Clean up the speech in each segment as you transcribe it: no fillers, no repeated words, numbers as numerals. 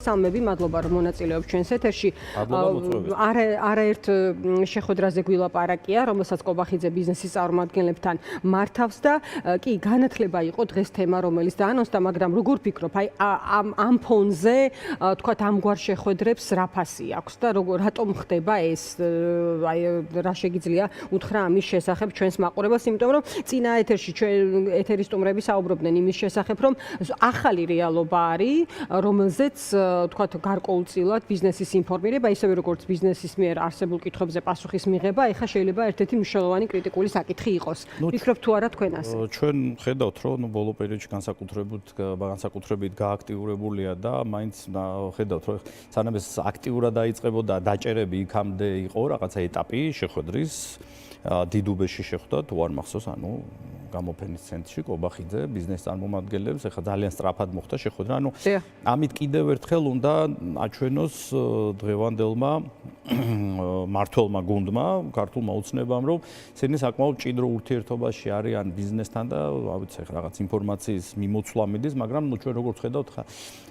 Სამები, მადლობა რომ მონაწილეობთ ჩვენს ეთერში. არაერთ შეხვედრაზე გვილაპარაკია, რომელსაც კობახიძე ბიზნესის წარმომადგენლებთან მართავს და კი განათლება იყო დღეს თემა, რომელიც დაანონსდა, მაგრამ როგორ ფიქრობ, აი ამ ფონზე, თქვათ ამგვარ შეხვედრებს რა ფასი აქვს და რატომ ხდება ეს? აი რა შეგიძლია უთხრა ამის შესახებ ჩვენს მაყურებელს, იმიტომ რომ წინა ეთერში ჩვენ ეთერის სტუმრები საუბრობდნენ იმის შესახებ, რომ ახალი რეალობა არის, რომელზეც თქვათ გარკვეულწილად ბიზნესის ინფორმირება, ისევე როგორც ბიზნესის მიერ არსებულ კითხვებზე პასუხის მიღება, ეხლა შეიძლება ერთ-ერთი მნიშვნელოვანი კრიტიკული საკითხი იყოს. ფიქრობთ თუ არა თქვენ ასე? ჩვენ ხედავთ, რომ ბოლო პერიოდში განსაკუთრებით გააქტიურებულია და მაინც ხედავთ, რომ სანამ ეს აქტიურად დაიწყებოდა დაჭერები იქამდე იყო რაღაცა ეტაპი შეხვედრის დიდუბეში შეხვდა, თუ არ მახსოვს, გამოფენის ცენტრში კობახიძე ბიზნეს წარმომადგენლებს, ეხლა ძალიან სწრაფად მოხდა შეხვედრა. ამით კიდევ ერთხელ უნდა აჩვენოს დღევანდელმა მმართველმა გუნდმა, ქართულმა ოცნებამ, რომ ისინი საკმაოდ მჭიდრო ურთიერთობაში არიან ბიზნესთან და ავიცი ეხლა რაღაც ინფორმაციის მიმოცვლა მიდის, მაგრამ ჩვენ როგორც ხედავთ,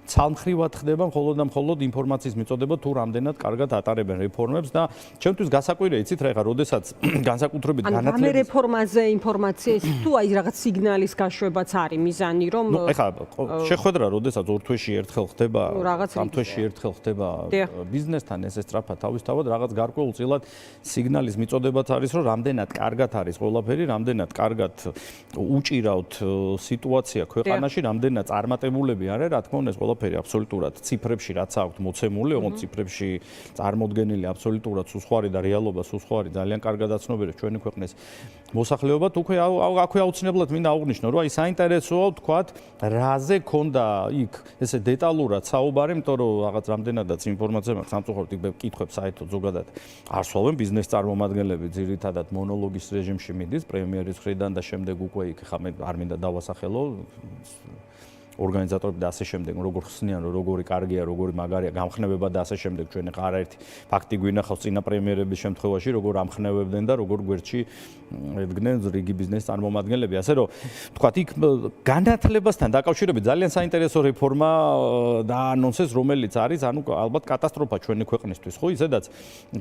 ცალმხრივად ხდება მხოლოდ ინფორმაციის მიწოდება, თუ რამდენად კარგად ატარებენ რეფორმებს და ჩემთვის გასაკვირია, იცით რა, ეხლა როდესაც განსაკუთრებით განათლების ამ რეფორმაზე ინფორმაცია ის თუ აი რაღაც სიგნალის გაშვებაც არის მიზანი, რომ ეხლა შეხვედრა როდესაც ორ თვეში ერთხელ ხდება, სამ თვეში ერთხელ ხდება ბიზნესთან, ესე სწრაფად თავისთავად რაღაც გარკვეულწილად სიგნალის მიწოდებაც არის, რომ რამდენად კარგად არის ყველაფერი, რამდენად კარგად უჭირავთ სიტუაცია ქვეყანაში, რამდენად წარმატებულები არის, რა თქმა უნდა, ეს ყველაფერი აბსოლუტურად ციფრებში რაც აქვთ მოცემული, ოღონდ ციფრებში წარმოდგენილი აბსოლუტურად სუსხარი და რეალობა სუსხარი ძალიან კარგად აცნობიერებს ჩვენი ქვეყნის მოსახლეობა. თუქვე აქვე აუცილებლად მინდა აღვნიშნო, რომ აი საინტერესოა ვთქვათ, რაზე ქონდა იქ ესე დეტალურად საუბარი, იმიტომ რომ რაღაც რამდენადაც ინფორმაცია მაქვს სამწუხაროდ იქ კითხვებს საერთოდ ზოგადად არ სვავენ ბიზნეს წარმომადგენლები, ძირითადად მონოლოგის რეჟიმში მიდის პრემიერის მხრიდან და შემდეგ უკვე იქ ხა მე არ მინდა დავასახელო ორგანიზატორები და ასე შემდეგ, როგორ ხსნიან, როგორი კარგია, როგორი მაგარია გამხნევება და ასე შემდეგ. ჩვენ ახლა არაერთი ფაქტი გვინახავს წინა პრემიერების შემთხვევაში, როგორ ამხნევებდნენ და როგორ გვერდში ედგნენ რიგი ბიზნეს წარმომადგენლები. ასე რომ თქვათ, იქ განათლებასთან დაკავშირებით ძალიან საინტერესო რეფორმა დაანონსეს, რომელიც არის, ალბათ კატასტროფა ჩვენი ქვეყნისთვის, ხო? ისედაც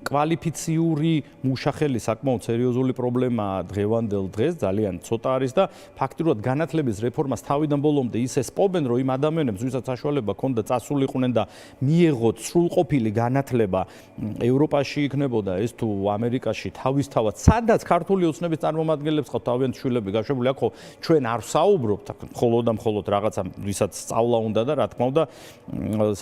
კვალიფიციური მუშახელი საკმაოდ სერიოზული პრობლემაა დღევანდელ დღეს, ძალიან ცოტა არის და ფაქტიურად განათლების რეფორმას თავიდან ბოლომდე ისე სპობენ, რომ იმ ადამიანებს, ვისაც საშუალება ჰქონდა წასულიყვნენ და მიეღოთ სრულყოფილი განათლება ევროპაში იქნებოდა ეს თუ ამერიკაში თავისთავად, სადაც ქართული ოცნების წარმომადგენლებს ყავთ თავიანთი შვილები გაშვებული, აქ ხო ჩვენ არ ვსაუბრობთ, მხოლოდ და მხოლოდ რაღაცა, ვისაც სწავლა უნდა და რა თქმა უნდა,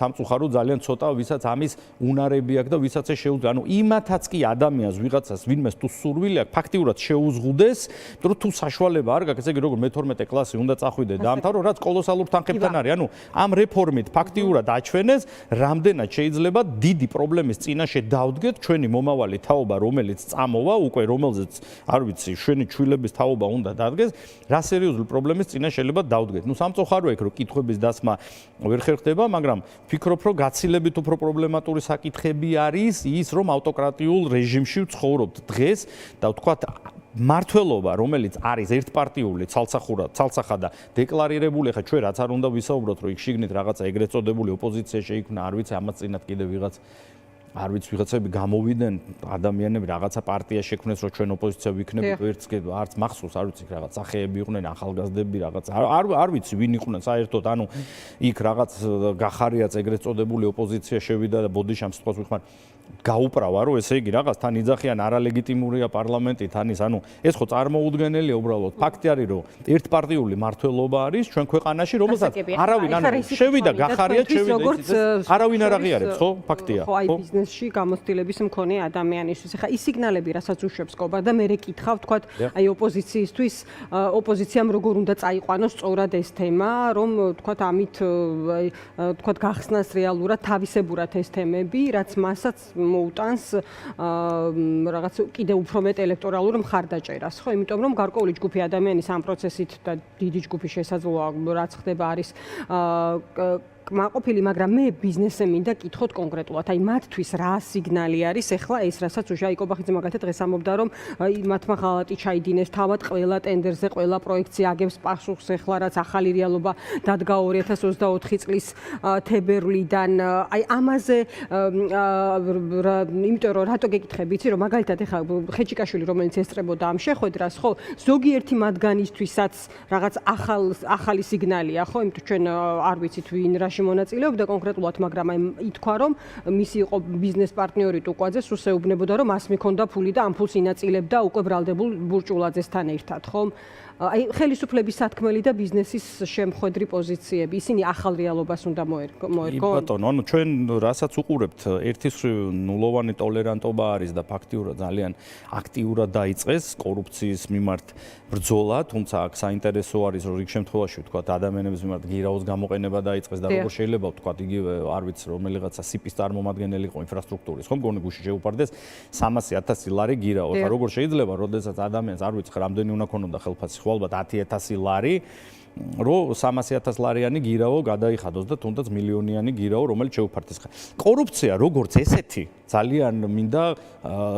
სამწუხაროდ ძალიან ცოტა, ვისაც ამის უნარები აქვს და ვისაც ეს შეუძლია. იმათაც კი ადამიანს ვიღაცას ვინმეს თუ სურვილი აქვს, ფაქტიურად შეუზღუდეს, რომ თუ საშუალება არ გაქვს, ესე იგი, როგორ მე-12 კლასი უნდა წახვიდე დაამთავრო, რაც კოლოსალურ თანხებთან არის. ამ რეფორმით ფაქტიურად აჩვენეს, რამდენად შეიძლება დიდი პრობლემის წინაშე დავდგეთ ჩვენი მომავალი თაობა, რომელიც წამოვა, უკვე რომელზეც არ ვიცი, ჩვენი ჩვილების თაობა უნდა დადგეს, რა სერიოზული პრობლემის წინაშე შეიძლება დავდგეთ. სამწუხაროა იქ, რომ კითხვების დასმა ვერ ხერხდება, მაგრამ ვფიქრობ, რომ გაცილებით უფრო პრობლემატური საკითხები არის ის, რომ ავტოკრატიულ რეჟიმში ვცხოვრობთ დღეს და ვთქვათ მართლობა, რომელიც არის ერთპარტიული, ცალსახა და დეკლარირებული, ხა ჩვენ რაც არ უნდა ვისაუბროთ, რომ იქ შიგნით რაღაცა ეგრეთ წოდებული ოპოზიცია შეიქმნა, არ ვიცი, ამას წინათ კიდე ვიღაცები გამოვიდნენ, ადამიანები რაღაცა პარტია შექმნეს, რომ ჩვენ ოპოზიცია ვიქნებით, არც მახსოვს, არ ვიცი, რაღაც სახეები იყვნენ, ახალგაზრდები, რაღაც არ ვიცი, ვინ იყვნენ საერთოდ, იქ რაღაც გახარიაც ეგრეთ წოდებული ოპოზიცია შევიდა და ბოდიშამ სიტყვას ვიხმარ გაუპრავა, რომ ესე იგი რაღაც თან იძახიან არალეგიტიმურია პარლამენტი, თან ის, ეს ხო წარმოუდგენელია უბრალოდ. ფაქტი არის, რომ ერთპარტიული მმართველობა არის ჩვენ ქვეყანაში, რომელსაც არავინ შევიდა, გახარიათ, არავინ არ აღიარებს, ხო? ფაქტია. ხო, აი ბიზნესში გამოცდილების მქონე ადამიანისთვის. ეხლა ის სიგნალები, რასაც უშვებს ყობა და მე რეკითხავ, თქვათ, აი ოპოზიციისთვის, ოპოზიციამ როგორ უნდა წაიყვანოს სწორად ეს თემა, რომ თქვათ ამით თქვათ გახსნას რეალურად თავისებურად ეს თემები, რაც მასაც მოუტანს რაღაც კიდე უფრო მეტ ელექტორალურ მხარდაჭერას, ხო? იმიტომ რომ გარკვეული ჯგუფი ადამიანის ამ პროცესით და დიდი ჯგუფი შესაძლოა რაც ხდება არის კმაყოფილი, მაგრამ მე ბიზნესზე მინდა კითხოთ კონკრეტულად. აი მათთვის რა სიგნალი არის ახლა ეს, რასაც უშაი კობახიძე მაგალითად დღეს ამბობდა, რომ მათმა ღალატი ჩაიდინეს თავად ყველა ტენდერზე, ყველა პროექტზე აგებს პასუხს ახლა, რაც ახალი რეალობა დადგა 2024 წლის თებერვლიდან. აი ამაზე იმიტომ რომ რატო გეკითხები, იცი რომ მაგალითად ახლა ხეჭიკაშვილი რომელიც ესწრებოდა ამ შეხვედრას, ხო, ზოგიერთი მათგანისთვისაც რაღაც ახალი სიგნალია, ხო, იმიტომ ჩვენ არ ვიცით ვინ რაში მონაწილეობდა კონკრეტულად, მაგრამ აი ითქვა რომ მისი იყო ბიზნეს პარტნიორი ტუკვაძე, სულ შეუბნებოდა რომ მას მიქონდა ფული და ამ ფულს ინაწილებდა უკვე ბრალდებულ ბურჭულაძესთან ერთად, ხო? აი ხელისუფლების სათქმელი და ბიზნესის შემხედრი პოზიციები, ისინი ახალ რეალობას უნდა მოერგონ. ბატონო, ანუ ჩვენ რასაც უყურებთ, ერთის მხრივ ნულოვანი ტოლერანტობა არის და ფაქტიურად ძალიან აქტიურად დაიწყეს კორუფციის მიმართ ბრძოლა, თუმცა აქ საინტერესო არის, რომ რიგ შემთხვევაში ვთქვათ, ადამიანების მიმართ გირაოს გამოყენება დაიწყეს და როგორ შეიძლება ვთქვათ, იგივე არ ვიცი, რომელიღაცა სიპის წარმომადგენელი იყო ინფრასტრუქტურის, ხომ გონი გუში შეუპარდეს 300,000 ლარი გირაოს. როგორ შეიძლება, როდესაც ადამიანს არ ვიცი, რამდენი უნდა ქონოდა ხელფასი, ალბათ 10,000 ლარი, რომ 300,000 ლარიანი გირაო გადაიხადოს და თუნდაც მილიონიანი გირაო, რომელიც შეუფარდეს. კორუფცია როგორც ესეთი ძალიან მინდა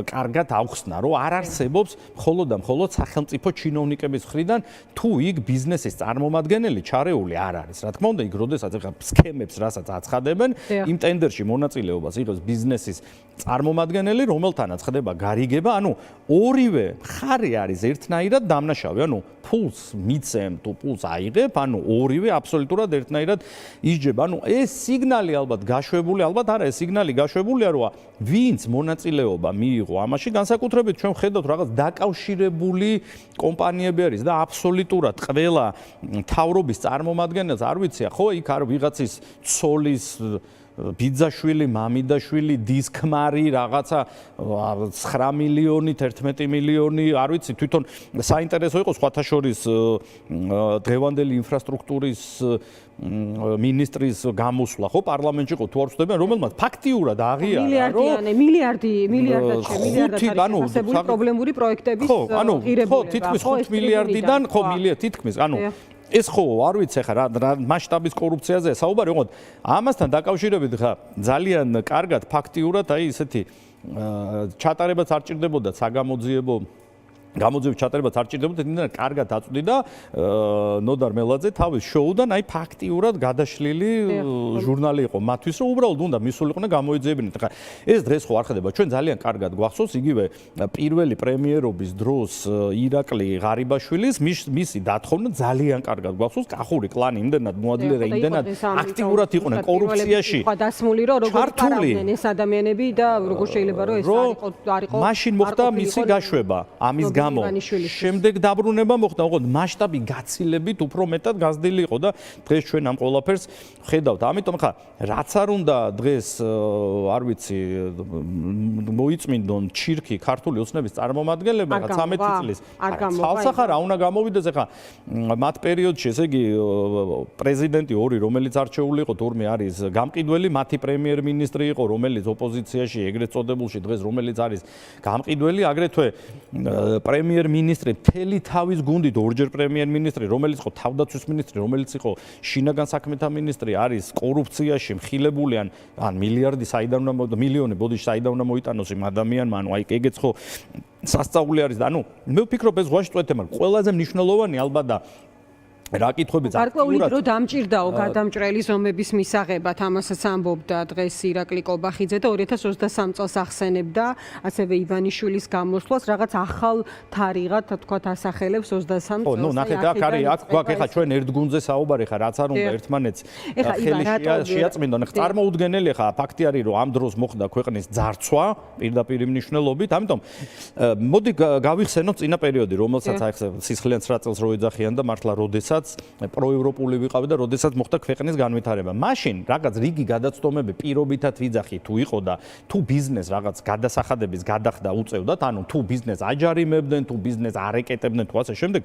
კარგად ავხსნა, რომ არ არსებობს მხოლოდ და მხოლოდ სახელმწიფო чиновникების მხრიდან, თუ იქ ბიზნესის წარმომადგენელი ჩარეული არ არის. რა თქმა უნდა, იქ როდესაც ახლა სქემებს რასაც აცხადებენ, იმ ტენდერში მონაწილეობას იღებს ბიზნესის წარმომადგენელი, რომელთანაც ხდება გარიგება, ანუ ორივე მხარე არის ერთნაირად დამნაშავე, ანუ ფულს მიცემ თუ ფულს აიღებ, ანუ ორივე აბსოლუტურად ერთნაირად ისჯება. ანუ ეს სიგნალი ალბათ გაშვებული, ალბათ არა, ეს სიგნალი გაშვებულია, რომ ვინც მონაწილეობა მიიღო ამაში, განსაკუთრებით ჩვენ ხედავთ რაღაც დაკავშირებული კომპანიები არის და აბსოლუტურად ყველა მთავრობის წარმომადგენელს არ ვიცია, ხო, იქ არ ვიღაცის ცოლის ბიძაშვილი, მამიდაშვილი, დისკმარი, რაღაცა 9 მილიონი, 11 მილიონი, არ ვიცი, თვითონ საინტერესო იყო სხვათა შორის დღევანდელი ინფრასტრუქტურის მინისტრის გამოსვლა, ხო, პარლამენტში იყო, თუ არ ვცდები, რომელმაც ფაქტიურად აღიარა, რომ მილიარდად ასებული პრობლემური პროექტების ღირებულება. ხო, თითქმის 5 მილიარდიდან, ხო, თითქმის, ანუ ეს ხო არ ვიცი ხა რა მასშტაბის კორუფციაზეა საუბარი, ოღონდ ამასთან დაკავშირებით ხა ძალიან კარგად ფაქტიურად აი ესეთი ჩატარებაც არ ჭირდებოდა საგამოძიებო გამოძიების ჩატარებაც არ ჭირდებოდა, იმდენად კარგად აწვდი და ნოდარ მელაძე თავის შოუდან აი ფაქტიურად გადაშლილი ჟურნალი იყო მათთვის, რომ უბრალოდ უნდა მისულიყვნენ გამოიძიებინათ. ხა ეს დღეს ხო არ ხდება, ჩვენ ძალიან კარგად გვახსოვს იგივე პირველი პრემიერობის დროს ირაკლი ღარიბაშვილის მისი დათხოვნა ძალიან კარგად გვახსოვს, კახური კლანი იმდენად მოადლიერა, იმდენად აქტიურად იყვნენ კორუფციაში. ხო დასმული რომ როგორ პარავდნენ ეს ადამიანები და როგორ შეიძლება რომ ეს არ იყო მაშინ მოხდა მისი გაშვება ამის შემდეგ დაბრუნება მოხდა, ოღონდ მასშტაბი გაცილებით უფრო მეტად გაზრდილი იყო და დღეს ჩვენ ამ ყველაფერს ხედავთ. ამიტომ ხა რაც არ უნდა დღეს არ ვიცი მოიწმინდონ ჩირქი ქართული ოცნების წარმომადგენლებმა 13 წლის. ცალსახარ რა უნდა გამოვიდეს ახლა მათ პერიოდში, ესე იგი პრეზიდენტი ორი, რომელიც არჩეული იყო, თურმე არის გამყიდველი, მათი პრემიერ-მინისტრი იყო, რომელიც ოპოზიციაში ეგრეთ წოდებულში დღეს რომელიც არის გამყიდველი, აგრეთვე პრემიერ-მინისტრი მთელი თავის გუნდით ორჯერ პრემიერ-მინისტრი, რომელიც იყო თავდაცვის მინისტრი, რომელიც იყო შინაგან საქმეთა მინისტრი, არის კორუფციაში მხილებული ან მილიარდი საიდან უნდა მილიონი ბოდიში საიდან უნდა მოიტანოს იმ ადამიანმა, ანუ აი ეგეც ხო სასწაული არის და ანუ მე ვფიქრობ ეს ზღვაში წვეთე, მაგრამ ყველაზე მნიშვნელოვანი ალბათ და რა კითხვებიც გარკვეული დრო დამჭირდაო გადამჭრელი ზომების მისაღებად, ამასაც ამბობდა დღეს ირაკლი კობახიძე და 2023 წელს ახსენებდა ასევე ივანიშვილის გამოსვლას, რაღაც ახალ თარიღად თქვათ ასახელებს 23 წელს. ხო, ნუ ნახეთ აქ არის, აქ გვაქვს ახლა ჩვენ ერთ გუნდზე საუბარი ხა, რაც არ უნდა ერთმანეთს ხელი შეაწმინდონ. ხა წარმოუდგენელი ხა ფაქტი არის, რომ ამ დროს მოხდა ქვეყნის ძარცვა პირდაპირ მნიშვნელობით, ამიტომ მოდი გავიხსენოთ წინა პერიოდი, რომელსაც აი სისხლიან 9 წელს რო ეძახიან და მართლა როდესაც პროევროპული ვიყავი და როდესაც მოხდა ქვეყნის განვითარება. მაშინ რაღაც რიგი გადაცდომები პირობითად ვიძახი თუ იყო და თუ ბიზნეს რაღაც გადასახადების გადახდა უწევდათ, ანუ თუ ბიზნეს აჯარიმებდნენ, თუ ბიზნეს არეკეტებდნენ, თუ ასე შემდეგ,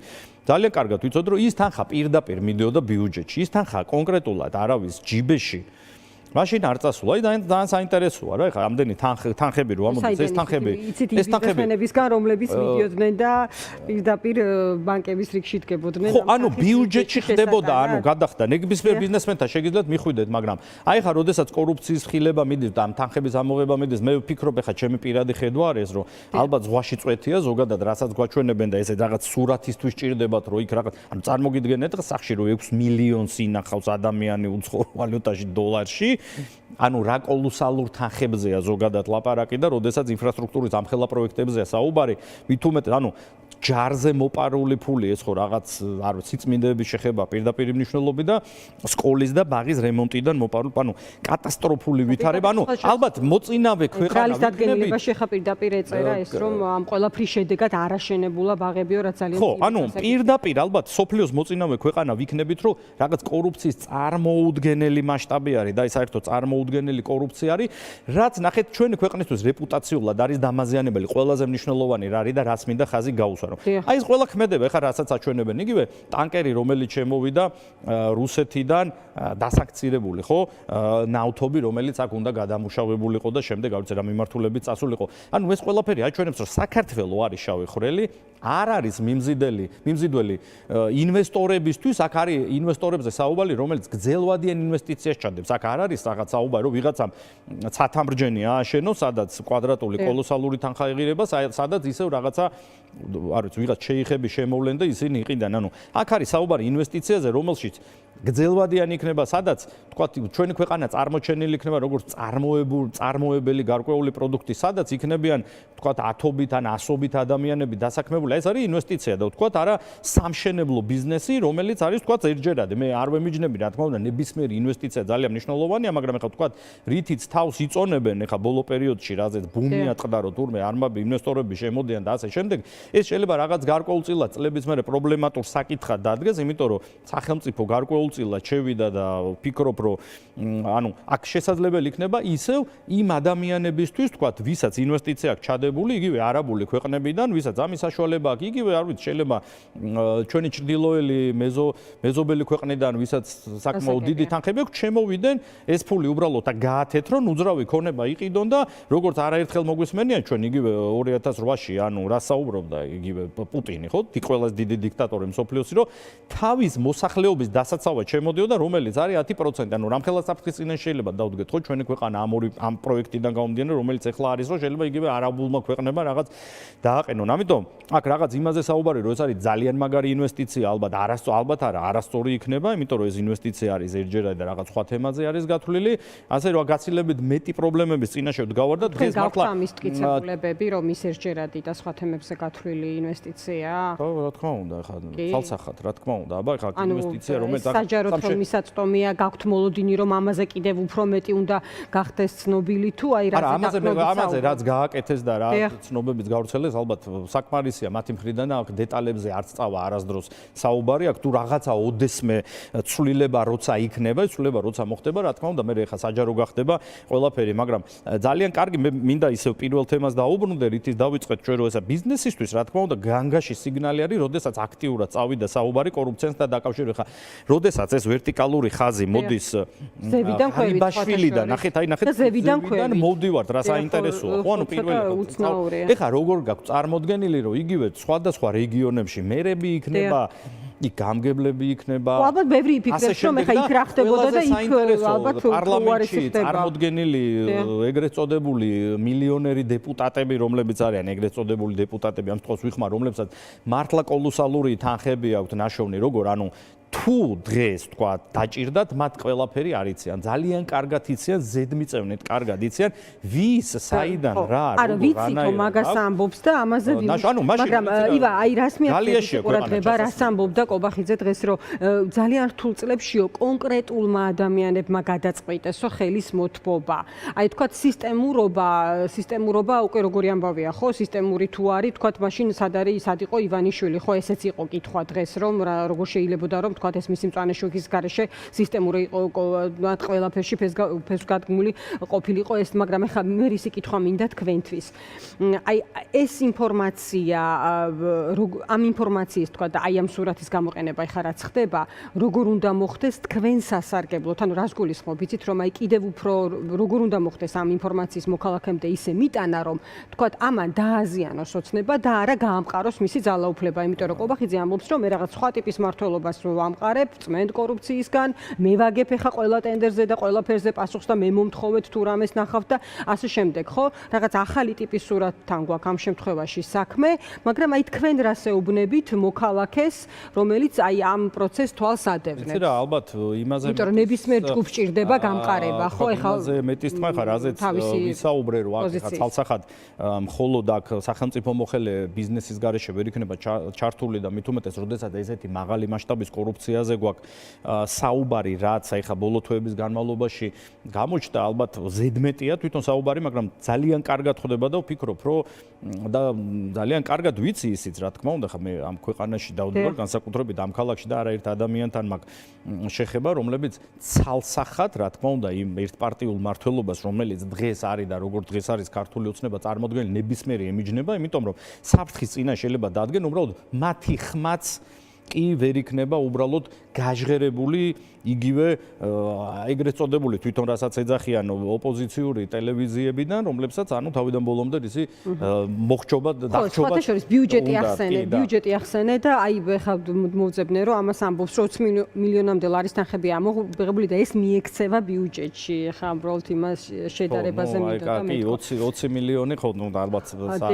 ძალიან კარგად ვიცოდი, რომ ის თანხა პირდაპირ მიდიოდა ბიუჯეტში. ის თანხა კონკრეტულად არავის ჯიბეში მაშინ არ წასულა. აი ძალიან საინტერესოა რა, ეხლა ამდენი თანხები რო ამოდის, ეს თანხები ბიზნესმენებისგან, რომლებიც მიდიოდნენ და პირდაპირ ბანკების რიგში დგებოდნენ. ხო, ანუ ბიუჯეტში ხდებოდა, ანუ გადახდა ნებისმიერ ბიზნესმენთან შეგიძლიათ მიხვიდეთ, მაგრამ აი ხა როდესაც კორუფციის ხილება მიდის და ამ თანხების ამოღება მიდის, მე ვფიქრობ ეხა ჩემი პირადი ხედვა არის, რომ ალბათ ზღვაში წვეთია ზოგადად, რასაც გვაჩვენებენ და ესე რაღაც სურათისთვის ჭირდებათ, რომ იქ რაღაც, ანუ წარმოგიდგენთ სახში რომ 6 მილიონს ინახავს ადამიანი უცხო ვალუტაში დოლარში, ანუ რა კოლოსალურ თანხებზეა ზოგადად ლაპარაკი და როდესაც ინფრასტრუქტურის ამხელა პროექტებზეა საუბარი, მით უმეტეს, ანუ ჯარზე მოპარული ფული ეს ხო რაღაც არ ვიცი სიწმინდეების შეხება პირდაპირ მნიშვნელობი და სკოლის და ბაღის რემონტიდან მოპარული, ანუ კატასტროფული ვითარება, ანუ ალბათ მოწინავე ქვეყანა დადგენილება შეხა პირდაპირ ეწერა ეს რომ ამ ყველაფრის შედეგად არაშენებულა ბაღებიო რა ძალიან ხო, ანუ პირდაპირ ალბათ სოფლიოს მოწინავე ქვეყანა ვიქნებით, რომ რაღაც კორუფციის წარმოუდგენელი მასშტაბი არის და ეს საერთოდ წარმოუდგენელი კორუფცია არის, რაც ნახეთ ჩვენი ქვეყნისთვის რეპუტაციულად არის დამაზიანებელი, ყველაზე მნიშვნელოვანი რა არის და რას მინდა ხაზი გაუსვა. აი ეს ყველა ქმედება, ეხლა რასაც აჩვენებენ, იგივე ტანკერი, რომელიც შემოვიდა რუსეთიდან დასაქცირებული, ხო? ნავთობი, რომელიც აქ უნდა გადამუშავებულიყო და შემდეგ არ ვიცი რა მიმართულებით წასულიყო. ანუ ეს ყველაფერი აჩვენებს, რომ საქართველოს არის შავი ხვრელი, არ არის მიმზიდველი ინვესტორებისთვის, აქ არის ინვესტორებზე საუბარი, რომელიც გრძელვადიან ინვესტიციას ჩადებს. აქ არ არის რაღაც საუბარი, რომ ვიღაცამ ცათამბჯენი ააშენოს, სადაც კვადრატული კოლოსალური თანხა ეღირება, სადაც ისევ რაღაცა არ ვიცი, ვიღაც შეიხები შემოვლენ და ისინი იყიდან. ანუ აქ არის საუბარი ინვესტიციაზე, რომელშიც გრძელვადიანი იქნება, სადაც თქვა ჩვენი ქვეყანა წარმოჩენილი იქნება როგორც წარმოებელი გარკვეული პროდუქტი, სადაც იქნებიან თქვა ათობით ან ასობით ადამიანები დასაქმებული. ეს არის ინვესტიცია და თქვა არა სამშენებლო ბიზნესი, რომელიც არის თქვა ერთჯერადი. მე არ ვემიჯნები, რა თქმა უნდა, ნებისმიერი ინვესტიცია ძალიან მნიშვნელოვანია, მაგრამ ეხლა თქვა რითიც თავს იწონებენ ეხლა ბოლო პერიოდში, რაზეც ბუმი ატყდა, რომ თურმე არმაბი ინვესტორები შემოდიან და ასე შემდეგ. ეს შეიძლება რაღაც გარკვეულწილად წლების მერე პრობლემატურ საკითხად დადგეს, იმიტომ რომ სახელმწიფო გარკვეულწილად შევიდა და ვფიქრობ, რომ ანუ აქ შესაძლებელი იქნება ისევ იმ ადამიანებისთვის, თქვა, ვისაც ინვესტიცია აქვს ჩადებული, იგივე არაბული ქვეყნებიდან, ვისაც ამის საშუალება აქვს, იგივე არ ვიცი, შეიძლება ჩვენი ჭრდილოელი მეზობელი ქვეყნიდან, ვისაც საკმაოდ დიდი თანხები აქვს, შემოვიდნენ, ეს ფული უბრალოდ გაათეთრონ, უძრავი ქონება იყიდონ და როგორც არაერთხელ მოგვისმენია ჩვენ იგივე 2008-ში, ანუ რა საუბრობდა იგივე პუტინი, ხო? ყველაზე დიდი დიქტატორი მსოფლიოსი, რომ თავის მოსახლეობის დასაცავად შემოდიოდა, რომელიც არის 10%, ანუ რამხელა საფრთხის წინაშე შეიძლება დავდგეთ, ხო, ჩვენი ქვეყანა ამ პროექტიდან გამომდინარე, რომელიც ახლა არის, რომ შეიძლება იგივე არაბულმა ქვეყნებმა რაღაც დააყენონ. ამიტომ აქ რაღაც იმაზე საუბარი, რომ ეს არის ძალიან მაგარი ინვესტიცია, ალბათ არა, არასწორი იქნება, იმიტომ რომ ეს ინვესტიცია არის ერთჯერადი და რაღაც სხვა თემაზე არის გათვლილი, ასე რომ გაცილებით მეტი პრობლემების წინაშე ვდგავარ და დღეს მართლა ამის მტკიცებულებები, რომ ის ერთჯერადი და სხვა თემებზე გათვლილი ინვესტიცია? ხო, რა თქმა უნდა, ახლა ხალხსახად, რა თქმა უნდა, აბა ახლა ინვესტიცია, რომელიც საჯარო თომისაწვდომია, გაქვთ მოლოდინი, რომ ამაზე კიდევ უფრო მეტი უნდა გახდეს ცნობილი თუ აი რა ამაზე რაც გააკეთეს და რა ცნობებიც გავრცელეს, ალბათ საკმარისია მათი მხრიდან აქ დეტალებზე არც წავა არასდროს საუბარი, აქ თუ რაღაცა ოდესმე ცვლილება როცა იქნება, ცვლილება როცა მოხდება, რა თქმა უნდა, მე ეხა საჯარო გახდება ყველაფერი, მაგრამ ძალიან კარგი, მე მინდა ისევ პირველ თემას დაუბრუნდე, რითიც დავიწყეთ ჩვენ რომ ესა ბიზნესისთვის, რა თქმა უნდა, განგაში სიგნალი არის, როდესაც აქტიურად წავიდა საუბარი კორუფციასთან დაკავშირებით. ხა, როდესაც ეს ვერტიკალური ხაზი მოდის ზევიდან ქვევით, ბაშვილიდან, ნახეთ, ზევიდან მოვდივართ, რა საინტერესოა, ხო, ანუ პირველი. ეხა როგორ გაქვს წარმოდგენილი, რომ იგივე სხვადასხვა რეგიონებში მერები იქნება, იქ გამგებლები იქნება. ალბათ ბევრი იფიქრებს, რომ ეხა იქ რა ხდებოდა და იქ ალბათ პარლამენტში წარმოდგენილი ეგრეთ წოდებული მილიონერი დეპუტატები, რომლებიც არიან ეგრეთ წოდებული დეპუტატები, ამ თავს ვიხმარ, რომლებსაც მართლა კოლოსალური თანხები აქვთ ნაშოვნი, როგორ, ანუ თუ დღეს თქვა დაჭირდათ, მათ ყველაფერი არ იციან, ძალიან კარგად იციან, ზედმიწევნით კარგად იციან, ვის, საიდან, რა, არა, ვიცით, რომ მაგას ამბობს და ამაზე მაგრამ ივა, აი რას მიახსენებს ყურადღება, რას ამბობდა კობახიძე დღეს, რომ ძალიან რთულ წლებშიო კონკრეტულმა ადამიანებმა გადაწყვიტესო ხელის მოთბობა. აი თქვა სისტემურობა უკვე როგორი ამბავია, ხო, სისტემური თუ არის, თქვა მაშინ სად იყო ივანიშვილი, ხო, ესეც იყო კითხვა დღეს, რომ როგორ შეიძლებოდა რომ თქვათ ეს მისი მწვანე შუქის გარეშე სისტემური იყო მათ ყველაფერში ფესვგადგმული ყოფილიყო ეს, მაგრამ ეხლა მე ისი კითხვა მინდა თქვენთვის. აი ეს ინფორმაცია ამ ინფორმაციის თქვა და აი ამ სურათის გამოყენება ეხლა რაც ხდება, როგორ უნდა მოხდეს თქვენ სასარგებლოდ, ანუ რას გულისხმობ, იცით რომ აი კიდევ უფრო როგორ უნდა მოხდეს ამ ინფორმაციის მოქალაქემდე ისე მიტანა, რომ თქვა ამან დააზიანოს ოცნება და არა გაამყაროს მისი ძალაუფლება, იმიტომ რომ კობახიძე ამბობს, რომ მე რაღაც სხვა ტიპის მართლობას ვამყარებ, წმენდ კორუფციისგან, მე ვაგებ ეხა ყველა ტენდერზე და ყველაფერზე პასუხს და მე მომთხოვეთ თუ რამეს ნახავთ და ასე შემდეგ, ხო? რაღაც ახალი ტიპის სურათთან გვაქვს ამ შემთხვევაში საქმე, მაგრამ აი თქვენ რას ეუბნებით მოქალაქეს, რომელიც აი ამ პროცესს თვალს ადევნებს. იცი რა, ალბათ იმაზე იმიტომ რომ ნებისმიერ ჯგუფს ჭირდება გამყარება, ხო? ეხლა იმაზე მეტის თქმა ხარ, რაზეც ვისაუბრე, რომ აქ ეხა ცალსახად მხოლოდ აქ სახელმწიფო მოხელე ბიზნესის გარეშე ვერ იქნება ჩართული და მით უმეტეს, როდესაც ესეთი მაღალი მასშტაბის კორუფციაზე გვაქვს საუბარი, რაც ეხა ბოლო თვეების განმავლობაში გამოჩნდა, ალბათ ზედმეტია თვითონ საუბარი, მაგრამ ძალიან კარგად ხდება და ვფიქრობ, რომ და ძალიან კარგად ვიცი ისიც, რა თქმა უნდა, ხა მე ამ ქვეყანაში დავდივარ განსაკუთრებით ამ ქალაქში და არაერთ ადამიანთან მაქვს შეხება, რომლებიც ცალსახად, რა თქმა უნდა, იმ ერთპარტიულ მმართველობას, რომელიც დღეს არის და როგორც დღეს არის ქართული ოცნება წარმოადგენელი ნებისმიერი ემიჯნება, იმიტომ რომ საფრთხის წინა შეიძლება დადგენ, უბრალოდ მათი ხმაც კი ვერ იქნება უბრალოდ გაჟღერებული იგივე ეგრეთ წოდებული თვითონ რასაც ეძახიან ოპოზიციური ტელევიზიებიდან, რომლებსაც ანუ თავიდან ბოლომდე ისი მოხჭობა დახჭობა. ხო, შორის ბიუჯეტი ახსენე და აი ხა მოვძებნე რომ ამას ამბობს რომ 20 მილიონამდე ლარის თანხები ამოღებული და ეს მიექცევა ბიუჯეტში. ხა უბრალოდ იმას შედარებაზე მინდოდა და მე 20 მილიონი ხო, ნუ ალბათ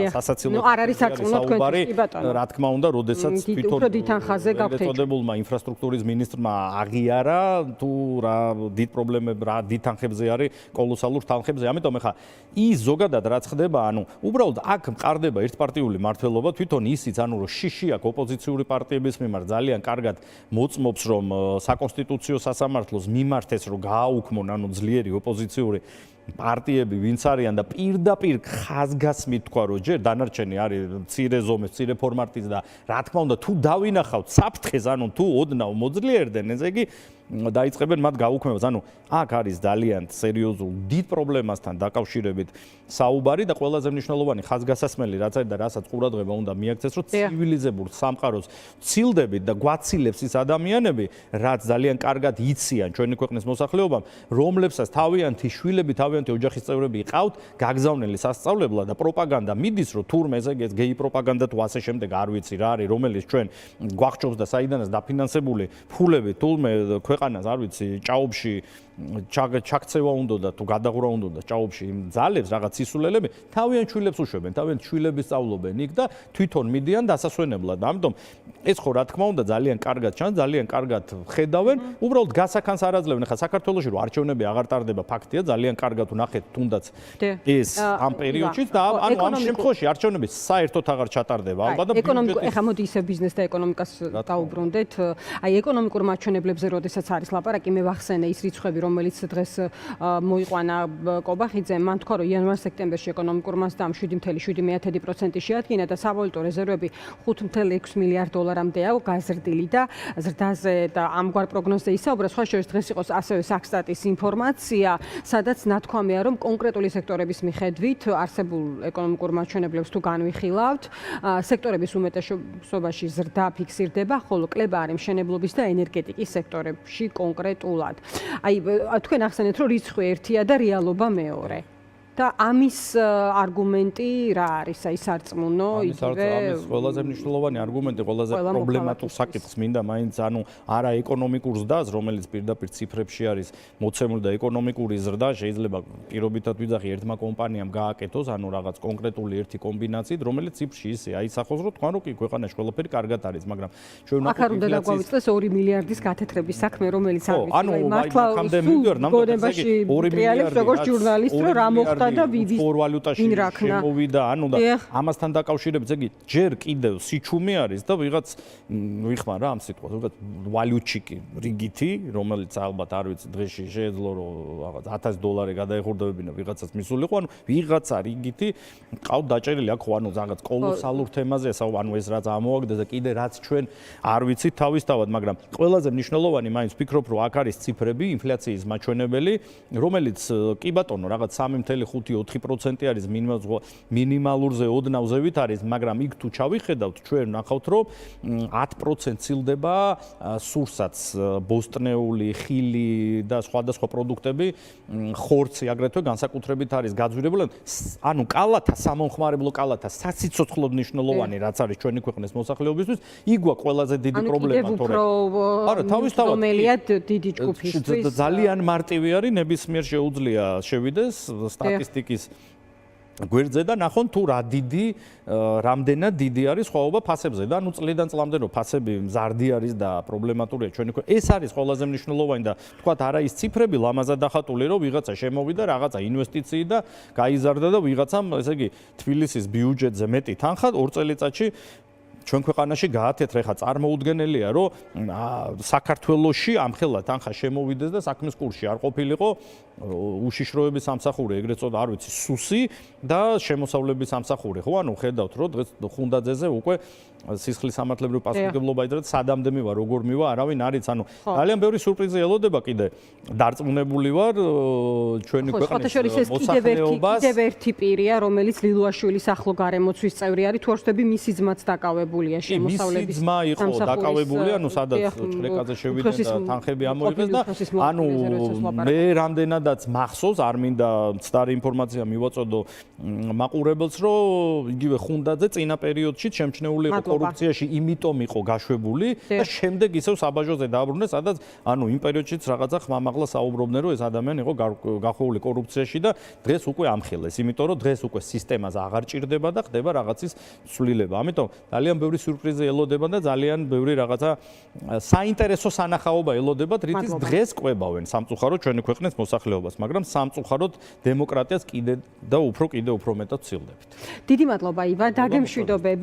სასაცილო. არ არის სარწმუნო თქვენთვის კი ბატონო. რა თქმა უნდა, როდესაც თვითონ უფრო დიდ თანხაზე წოდებულმა ინფრასტრუქტურის მინისტრმა აღიარა თუ რა დიდ პრობლემები რა დიდ თანხებზე არის კოლოსალურ თანხებზე. ამიტომ ეხა ის ზოგადად რაც ხდება, ანუ უბრალოდ აქ მყარდება ერთპარტიული მმართველობა, თვითონ ისიც ანუ რომ შიში აქვს ოპოზიციური პარტიების მიმართ ძალიან კარგად მოწმობს რომ საკონსტიტუციო სასამართლოს მიმართეს რომ გააუქმონ ანუ ძლიერი ოპოზიციური პარტიები ვინც არიან და პირდაპირ ხაზგასმით თქვა რომ ჯერ დანარჩენი არის მცირე ზომის, მცირე ფორმატის და რა თქმა უნდა თუ დავინახავთ საფრთხეს, ანუ თუ ოდნავ მოძლიერდნენ, ესე იგი დაიწყებენ მათ გაუქმებას. ანუ აქ არის ძალიან სერიოზულ დიდ პრობლემასთან დაკავშირებით საუბარი და ყველაზე მნიშვნელოვანი ხაზგასასმელი რაც არის და რასაც ყურადღება უნდა მიაქცეს, რომ ცივილიზებურ სამყაროს ცილდებით და გვაცილებს ის ადამიანები, რაც ძალიან კარგად იციან ჩვენი ქვეყნის მოსახლეობამ, რომლებსაც თავიანთი შვილები, თავიანთი ოჯახის წევრები ყავთ, გაგზავნილი სასწავლებლად და პროპაგანდა მიდის, რომ თურმე ესე იგი გეი პროპაგანდა თუ ასე შემდეგ არ ვიცი რა არის, რომელიც ჩვენ გვახჭობს და საიდანაც დაფინანსებული ფულები თურმე ქვეყანას არ ვიცი ჭაობში ჩაქცევა უნდა თუ გადაღურა უნდა ჭაობში იმ ძალებს რაღაც სისულელები თავიანთ შვილებს უშვებენ, თავიანთ შვილებს სწავლობენ იქ და თვითონ მიდიან დასასვენებლად. ამიტომ ეს ხო რა თქმა უნდა ძალიან კარგად ჩანს, ძალიან კარგად ხედავენ, უბრალოდ გასახანს არ აძლევენ. ხა საქართველოში რო არჩევნები აღარ ტარდება, ფაქტია, ძალიან კარგად ვნახეთ თუნდაც ეს ამ პერიოდში და ანუ ამ შემთხვევაში არჩევნები საერთოდ აღარ ჩატარდება. ალბათ და ეკონომიკა ხა მოდი ისე ბიზნეს და ეკონომიკას დაუბრუნდეთ. აი ეკონომიკურ მაჩვენებლებზე როდესაც არის ლაპარაკი, მე ვახსენე ის რიცხვები, რომელიც დღეს მოიყვანა კობახიძემ, მან თქვა, რომ იანვარ-სექტემბერში ეკონომიკურ მასშტაბ 7.7% შეადგინა და სავალუტო რეზერვები 5.6 მილიარდ დოლარამდე აქვს გაზრდილი და ზრდაზე და ამგვარ პროგნოზზე ისაუბრა. სხვა შორის დღეს იყოს ასევე საქსტატის ინფორმაცია, სადაც ნათქვამია, რომ კონკრეტული სექტორების მიხედვით არსებულ ეკონომიკურ მაჩვენებლებს თუ განვიხილავთ, სექტორების უმეტესობაში ზრდა ფიქსირდება, ხოლო კლება არის მშენებლობის და ენერგეტიკის სექტორებში კონკრეტულად. აი თქვენ ახსენეთ, რომ რიცხვი ერთია და რეალობა მეორე. და ამის არგუმენტი რა არის? აი სარწმუნო იგივე ამის ყველაზე მნიშვნელოვანი არგუმენტი, ყველაზე პრობლემატურ საკითხს მინდა მაინც ანუ არა ეკონომიკურ ზრდას, რომელიც პირდაპირ ციფრებში არის მოცემული და ეკონომიკური ზრდა შეიძლება პირობითად ვიძახი ერთმა კომპანიამ გააკეთოს, ანუ რაღაც კონკრეტული ერთი კომბინაციით, რომელიც ციფრში ისე აისახოს, რომ თქვენ რო კი ქვეყანაში ყველაფერი კარგად არის, მაგრამ ჩვენ აქ არ უნდა დაგვავიწყდეს 2 მილიარდის გათეთრების საქმე, რომელიც არის ანუ მართლა მივიდივარ ნამდვილად 2 მილიარდი როგორც ჟურნალისტ, რომ რა მოხდა მოხდა და უცხოურ ვალუტაში შემოვიდა, ანუ და ამასთან დაკავშირებით ზეგი ჯერ კიდევ სიჩუმე არის და ვიღაც ვიხმარ რა ამ სიტყვას, ვიღაც ვალუტჩიკი რიგითი, რომელიც ალბათ არ ვიცი დღეში შეეძლო რომ რაღაც $1000 გადაეხურდებინა ვიღაცას მისულიყო, ანუ ვიღაცა რიგითი ყავთ დაჭერილი აქ ხო ანუ რაღაც კოლოსალურ თემაზე ანუ ეს რაც ამოვაგდეს და კიდე რაც ჩვენ არ ვიცით თავისთავად, მაგრამ ყველაზე მნიშვნელოვანი მაინც ვფიქრობ რომ აქ არის ციფრები, ინფლაციის მაჩვენებელი, რომელიც კი ბატონო რაღაც 3.5-4% არის მინიმალურზე ოდნავ ზევით არის, მაგრამ იქ თუ ჩავიხედავთ ჩვენ ნახავთ რომ 10% ცილდება სურსაც, ბოსტნეული, ხილი და სხვადასხვა პროდუქტები, ხორცი აგრეთვე განსაკუთრებით არის გაძვირებული, ანუ კალათა სამომხმარებლო კალათა საციცოცხლოდ მნიშვნელოვანი რაც არის ჩვენი ქვეყნის მოსახლეობისთვის, იქ გვაქვს ყველაზე დიდი პრობლემა თორე არა თავისთავად დიდი ჯგუფისთვის ძალიან მარტივი არის, ნებისმიერ შეუძლია შევიდეს სტატისტიკის გვერდზე და ნახონ თუ რამდენად დიდი არის სხვაობა ფასებზე და ანუ წლიდან წლამდე რომ ფასები მზარდი არის და პრობლემატურია ჩვენი ეს არის ყველაზე მნიშვნელოვანი და თქვათ არა ის ციფრები ლამაზად დახატული რომ ვიღაცა შემოვიდა რაღაცა ინვესტიციი და გაიზარდა და ვიღაცამ ესე იგი თბილისის ბიუჯეტზე მეტი თანხა 2 წელიწადში ჩვენ ქვეყანაში გაათეთრა, ხა წარმოუდგენელია, რომ საქართველოში ამხელა თანხა შემოვიდეს და საქმის კურსში არ ყოფილიყო უშიშროების სამსახური, ეგრეთ წოდა, არ ვიცი, სუსი და შემოსავლების სამსახური, ხო? ანუ ხედავთ, რომ დღეს ხუნდაძეზე უკვე სისხლის სამართლებრივ პასუხისმგებლობა იძრეთ, სადამდე მივა, როგორ მივა, არავინ არ იცი, ანუ ძალიან ბევრი სურპრიზი ელოდება კიდე. დარწმუნებული ვარ ჩვენი ქვეყნის მოსახლეობას. კიდევ ერთი პირია, რომელიც ლილუაშვილის ახლო გარემოცვის წევრი არის, თუ არ ვთქვი, მისი ძმაც დაკავებულია შემოსავლების ძმა იყო დაკავებული, ანუ სადაც ჭრეკაძე შევიდა და თანხები ამოიღეს და ანუ მე რამდენადაც მახსოვს, არ მინდა მცდარი ინფორმაცია მივაწოდო მაყურებელს, რომ იგივე ხუნდაძე წინა პერიოდში შემჩნეული იყო კორუფციაში, იმიტომ იყო გაშვებული და შემდეგ ისევ საბაჟოზე დააბრუნეს, სადაც ანუ იმ პერიოდშიც რაღაცა ხმამაღლა საუბრობდნენ, რომ ეს ადამიანი იყო გახვეული კორუფციაში და დღეს უკვე ამხელეს, იმიტომ რომ დღეს უკვე სისტემას აღარ ჭირდება და ხდება რაღაცის ცვლილება. ამიტომ ძალიან ბევრი სიურპრიზი ელოდება და ძალიან ბევრი რაღაცა საინტერესო სანახაობა ელოდებათ, რითიც დღეს ყვებავენ სამწუხაროდ ჩვენი ქვეყნის მოსახლეობას, მაგრამ სამწუხაროდ დემოკრატიას კიდე უფრო მეტად ვცილდებით. დიდი მადლობა ივან, დაგემშვიდობები.